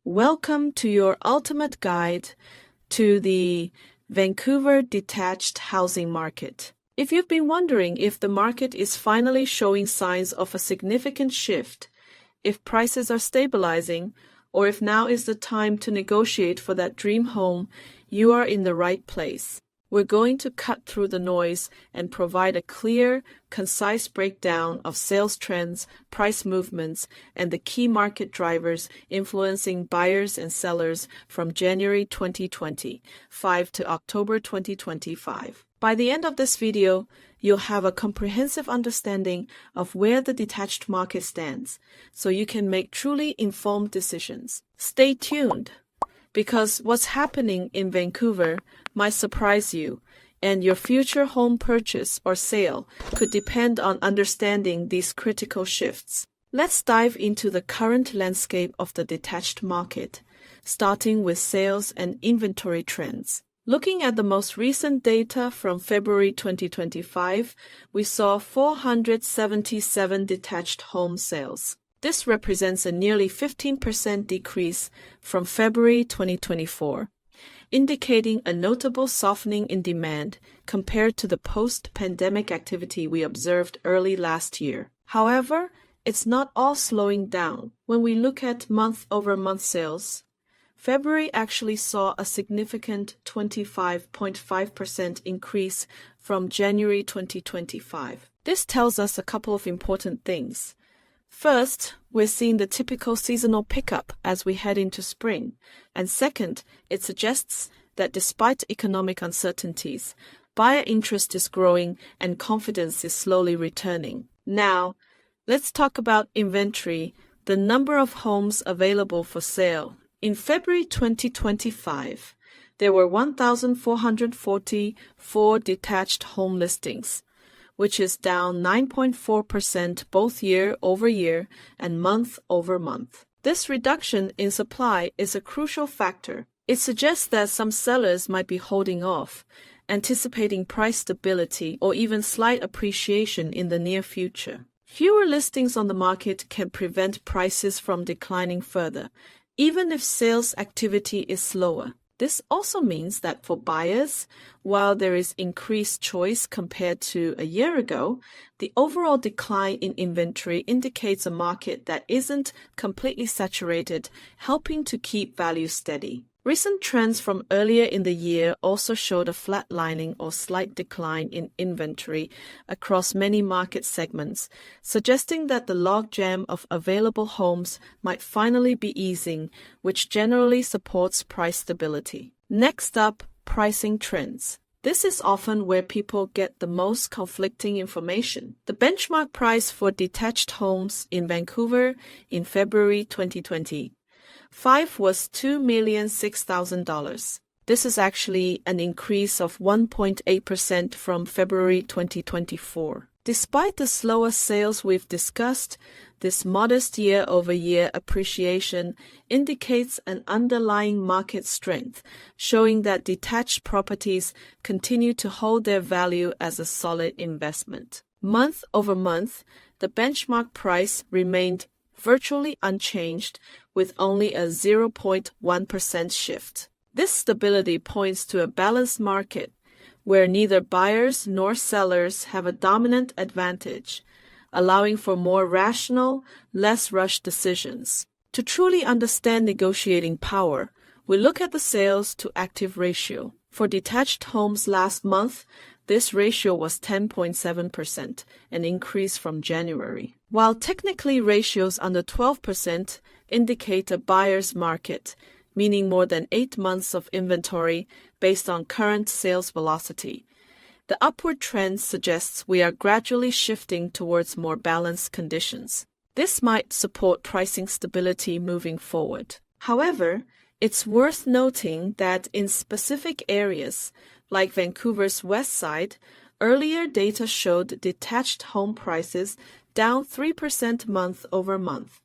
Welcome to your ultimate guide to the Vancouver detached housing market. If you've been wondering if the market is finally showing signs of a significant shift, if prices are stabilizing, or if now is the time to negotiate for that dream home, you are in the right place. We're going to cut through the noise and provide a clear, concise breakdown of sales trends, price movements, and the key market drivers influencing buyers and sellers from January 2025 to October 2025. By the end of this video, you'll have a comprehensive understanding of where the detached market stands, so you can make truly informed decisions. Stay tuned, because what's happening in Vancouver might surprise you, and your future home purchase or sale could depend on understanding these critical shifts. Let's dive into the current landscape of the detached market, starting with sales and inventory trends. Looking at the most recent data from February 2025, we saw 477 detached home sales. This represents a nearly 15% decrease from February 2024, indicating a notable softening in demand compared to the post-pandemic activity we observed early last year. However, it's not all slowing down. When we look at month-over-month sales, February actually saw a significant 25.5% increase from January 2025. This tells us a couple of important things. First, we're seeing the typical seasonal pickup as we head into spring. And second, it suggests that despite economic uncertainties, buyer interest is growing and confidence is slowly returning. Now, let's talk about inventory, the number of homes available for sale. In February 2025, there were 1,444 detached home listings, which is down 9.4% both year-over-year and month-over-month. This reduction in supply is a crucial factor. It suggests that some sellers might be holding off, anticipating price stability or even slight appreciation in the near future. Fewer listings on the market can prevent prices from declining further, even if sales activity is slower. This also means that for buyers, while there is increased choice compared to a year ago, the overall decline in inventory indicates a market that isn't completely saturated, helping to keep value steady. Recent trends from earlier in the year also showed a flatlining or slight decline in inventory across many market segments, suggesting that the logjam of available homes might finally be easing, which generally supports price stability. Next up, pricing trends. This is often where people get the most conflicting information. The benchmark price for detached homes in Vancouver in February 2025 was $2,006,000. This is actually an increase of 1.8% from February 2024. Despite the slower sales we've discussed, this modest year-over-year appreciation indicates an underlying market strength, showing that detached properties continue to hold their value as a solid investment. Month over month, the benchmark price remained virtually unchanged, with only a 0.1% shift. This stability points to a balanced market, where neither buyers nor sellers have a dominant advantage, allowing for more rational, less rushed decisions. To truly understand negotiating power, we look at the sales to active ratio. For detached homes last month, this ratio was 10.7%, an increase from January. While technically ratios under 12% indicate a buyer's market, meaning more than 8 months of inventory based on current sales velocity, the upward trend suggests we are gradually shifting towards more balanced conditions. This might support pricing stability moving forward. However, it's worth noting that in specific areas, like Vancouver's west side, earlier data showed detached home prices down 3% month over month,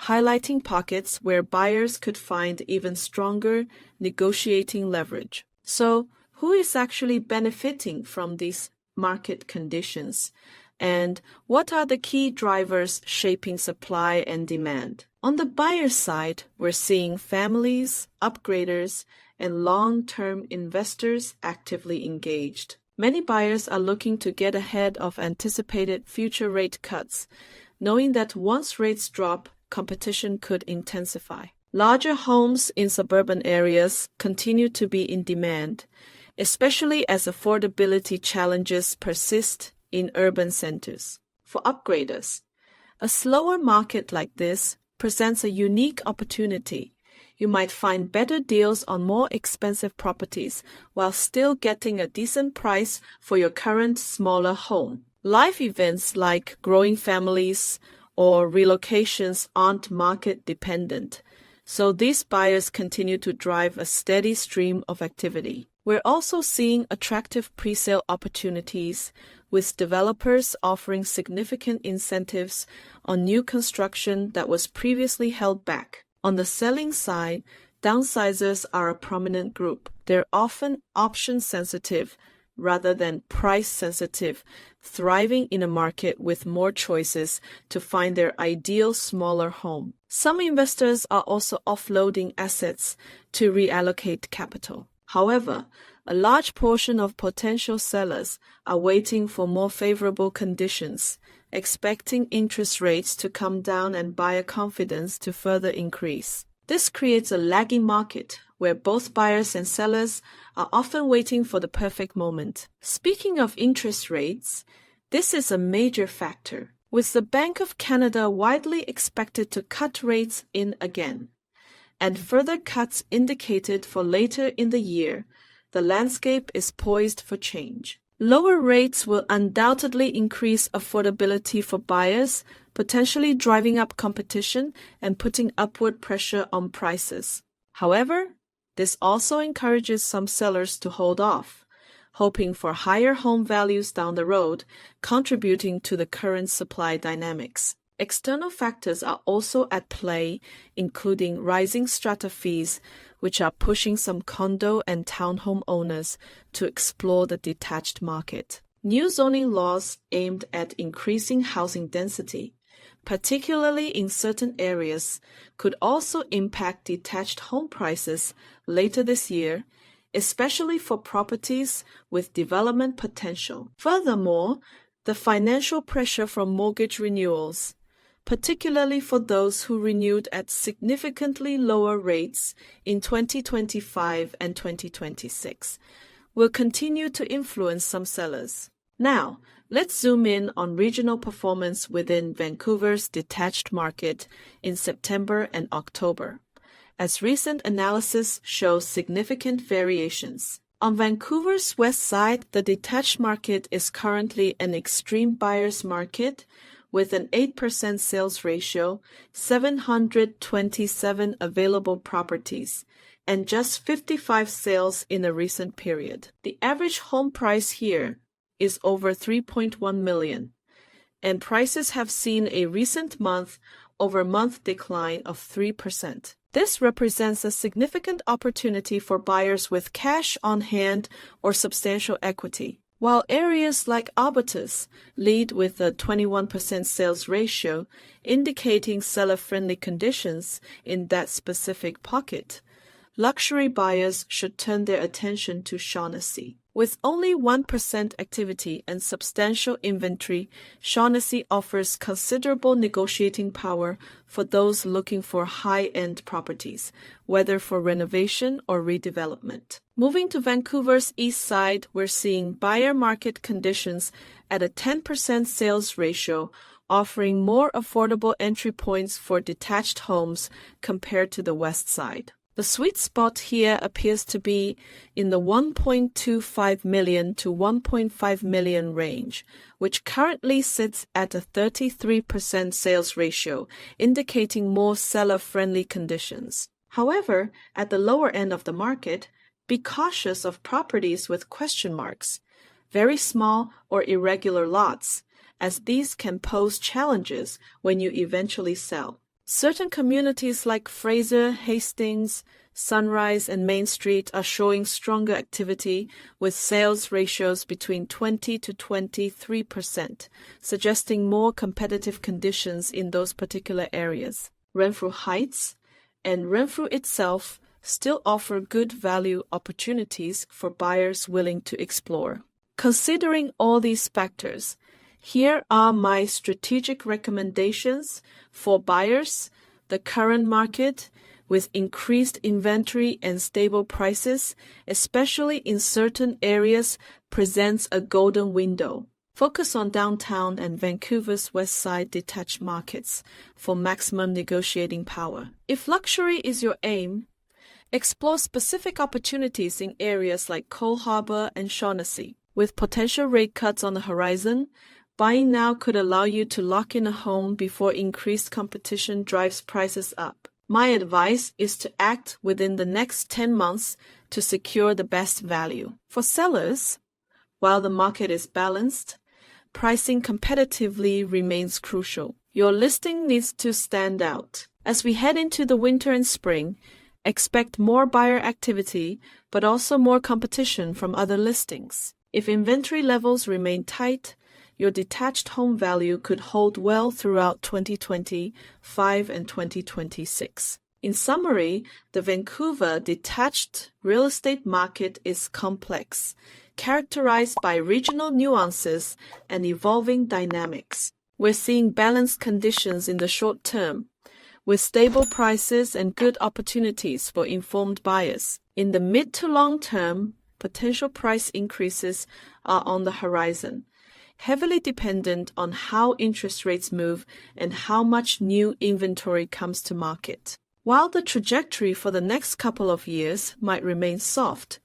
highlighting pockets where buyers could find even stronger negotiating leverage. So, who is actually benefiting from these market conditions? And what are the key drivers shaping supply and demand? On the buyer side, we're seeing families, upgraders, and long-term investors actively engaged. Many buyers are looking to get ahead of anticipated future rate cuts, knowing that once rates drop, competition could intensify. Larger homes in suburban areas continue to be in demand, especially as affordability challenges persist in urban centers. For upgraders, a slower market like this presents a unique opportunity. You might find better deals on more expensive properties while still getting a decent price for your current smaller home. Life events like growing families or relocations aren't market dependent, so these buyers continue to drive a steady stream of activity. We're also seeing attractive presale opportunities, with developers offering significant incentives on new construction that was previously held back. On the selling side, downsizers are a prominent group. They're often option-sensitive rather than price-sensitive, thriving in a market with more choices to find their ideal smaller home. Some investors are also offloading assets to reallocate capital. However, a large portion of potential sellers are waiting for more favorable conditions, expecting interest rates to come down and buyer confidence to further increase. This creates a lagging market where both buyers and sellers are often waiting for the perfect moment. Speaking of interest rates, this is a major factor, with the Bank of Canada widely expected to cut rates in again, and further cuts indicated for later in the year. The landscape is poised for change. Lower rates will undoubtedly increase affordability for buyers, potentially driving up competition and putting upward pressure on prices. However, this also encourages some sellers to hold off, hoping for higher home values down the road, contributing to the current supply dynamics. External factors are also at play, including rising strata fees, which are pushing some condo and townhome owners to explore the detached market. New zoning laws aimed at increasing housing density, particularly in certain areas, could also impact detached home prices later this year, especially for properties with development potential. Furthermore, the financial pressure from mortgage renewals, particularly for those who renewed at significantly lower rates in 2025 and 2026, will continue to influence some sellers. Now, let's zoom in on regional performance within Vancouver's detached market in September and October, as recent analysis shows significant variations. On Vancouver's west side, the detached market is currently an extreme buyer's market, with an 8% sales ratio, 727 available properties, and just 55 sales in a recent period. The average home price here is over $3.1 million, and prices have seen a recent month-over-month decline of 3%. This represents a significant opportunity for buyers with cash on hand or substantial equity. While areas like Albertus lead with a 21% sales ratio, indicating seller-friendly conditions in that specific pocket, luxury buyers should turn their attention to Shaughnessy. With only 1% activity and substantial inventory, Shaughnessy offers considerable negotiating power for those looking for high-end properties, whether for renovation or redevelopment. Moving to Vancouver's east side, we're seeing buyer market conditions at a 10% sales ratio, offering more affordable entry points for detached homes compared to the west side. The sweet spot here appears to be in the $1.25 million to $1.5 million range, which currently sits at a 33% sales ratio, indicating more seller-friendly conditions. However, at the lower end of the market, be cautious of properties with question marks, very small or irregular lots, as these can pose challenges when you eventually sell. Certain communities like Fraser, Hastings, Sunrise, and Main Street are showing stronger activity with sales ratios between 20 to 23%, suggesting more competitive conditions in those particular areas. Renfrew Heights, and Renfrew itself still offer good value opportunities for buyers willing to explore. Considering all these factors, here are my strategic recommendations for buyers. The current market, with increased inventory and stable prices, especially in certain areas, presents a golden window. Focus on downtown and Vancouver's west side detached markets for maximum negotiating power. If luxury is your aim, explore specific opportunities in areas like Cole Harbour and Shaughnessy. With potential rate cuts on the horizon, buying now could allow you to lock in a home before increased competition drives prices up. My advice is to act within the next 10 months to secure the best value. For sellers, while the market is balanced, pricing competitively remains crucial. Your listing needs to stand out. As we head into the winter and spring, expect more buyer activity, but also more competition from other listings. If inventory levels remain tight, your detached home value could hold well throughout 2025 and 2026. In summary, the Vancouver detached real estate market is complex, characterized by regional nuances and evolving dynamics. We're seeing balanced conditions in the short term, with stable prices and good opportunities for informed buyers. In the mid to long term, potential price increases are on the horizon, heavily dependent on how interest rates move and how much new inventory comes to market. While the trajectory for the next couple of years might remain soft,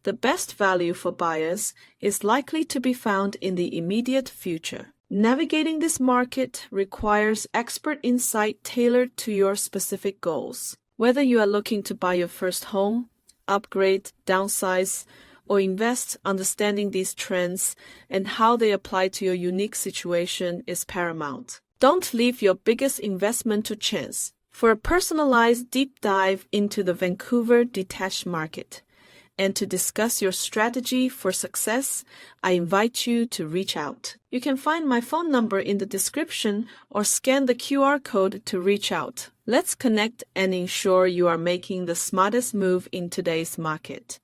the best value for buyers is likely to be found in the immediate future. Navigating this market requires expert insight tailored to your specific goals. Whether you are looking to buy your first home, upgrade, downsize, or invest, understanding these trends and how they apply to your unique situation is paramount. Don't leave your biggest investment to chance. For a personalized deep dive into the Vancouver detached market and to discuss your strategy for success, I invite you to reach out. You can find my phone number in the description or scan the QR code to reach out. Let's connect and ensure you are making the smartest move in today's market.